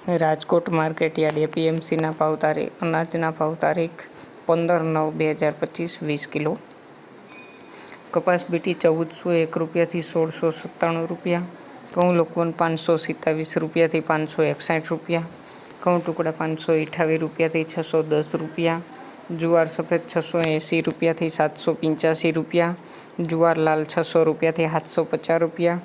Rajkot market yard એપીએમસીના ભાવ તારીખ અનાજના ભાવ તારીખ 15/9/2025 20 કિલો. કપાસ બીટી 1401 રૂપિયાથી 1697 રૂપિયા. ઘઉં લોકવન 527 રૂપિયાથી 561 રૂપિયા. ઘઉં ટુકડા 528 રૂપિયાથી 610 રૂપિયા. જુવાર સફેદ 680 રૂપિયાથી 785 રૂપિયા. જુવાર લાલ 600 રૂપિયાથી 750 રૂપિયા.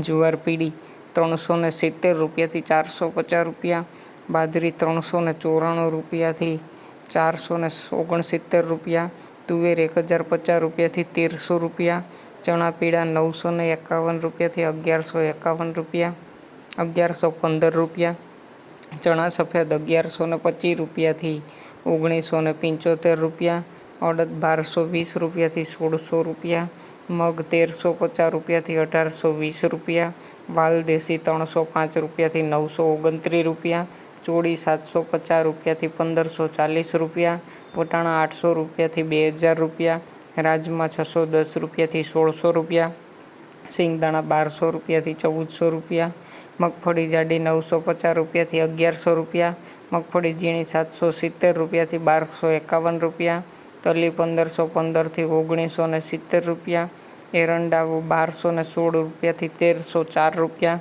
જુવાર પીળી 370 રૂપિયાથી 450 રૂપિયા. બાજરી 394 રૂપિયાથી 469 રૂપિયા. તુવેર 1050 રૂપિયાથી 1300 રૂપિયા. ચણા પીળા 951 રૂપિયાથી 1151 રૂપિયા 1115 રૂપિયા. ચણા સફેદ 1125 રૂપિયાથી 1975 રૂપિયા. અડદ 1220 રૂપિયાથી 1600 રૂપિયા. મગ 1350 રૂપિયાથી 1820 રૂપિયા. વાલ દેશી 305 રૂપિયાથી 929 રૂપિયા. ચોળી 750 રૂપિયાથી 1540 રૂપિયા. વટાણા 800 રૂપિયાથી 2000 રૂપિયા. રાજમા 610 રૂપિયાથી 1600 રૂપિયા. સિંગદાણા 1200 રૂપિયાથી 1400 રૂપિયા. મગફળી જાડી 950 રૂપિયાથી 1100 રૂપિયા. મગફળી ઝીણી 770 રૂપિયાથી 1251 રૂપિયા. તલી 1515થી 1970 રૂપિયા. એરંડા 1216 રૂપિયાથી 1304 રૂપિયા.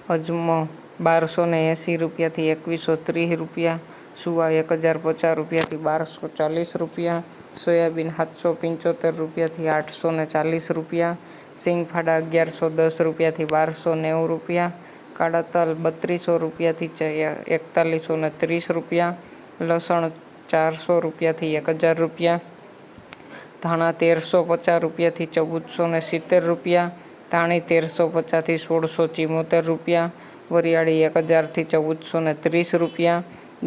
અજમો 1280 રૂપિયાથી 2130 રૂપિયા. સુવા 1050 રૂપિયાથી 1240 રૂપિયા. સોયાબીન 775 રૂપિયાથી 840 રૂપિયા. સિંગફાડા 1110 રૂપિયાથી 1290 રૂપિયા. કાળા તલ 3200 રૂપિયાથી 4130 રૂપિયા. લસણ 400 રૂપિયાથી 1000 રૂપિયા. ધાણા 1350 રૂપિયાથી 1470 રૂપિયા. ધાણી 1350થી 1674 રૂપિયા. વરિયાળી 1000થી 1430 રૂપિયા.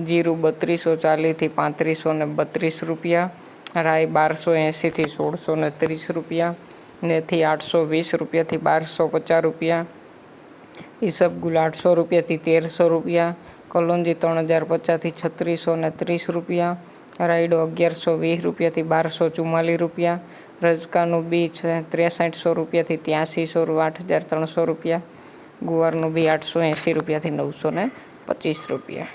જીરું 3240થી 3532 રૂપિયા. રાઈ 1280થી 1630 રૂપિયા. મેથી 820 રૂપિયાથી 1250 રૂપિયા. ઈસબગુલ 800 રૂપિયાથી 1300 રૂપિયા. કલોંજી 3050થી 3630 રૂપિયા. રાયડો 1120 રૂપિયાથી 1244 રૂપિયા. રજકાનું બી 6300 રૂપિયાથી 8300 8300 રૂપિયા. ગુવારનું બી 880 રૂપિયાથી 925 રૂપિયા.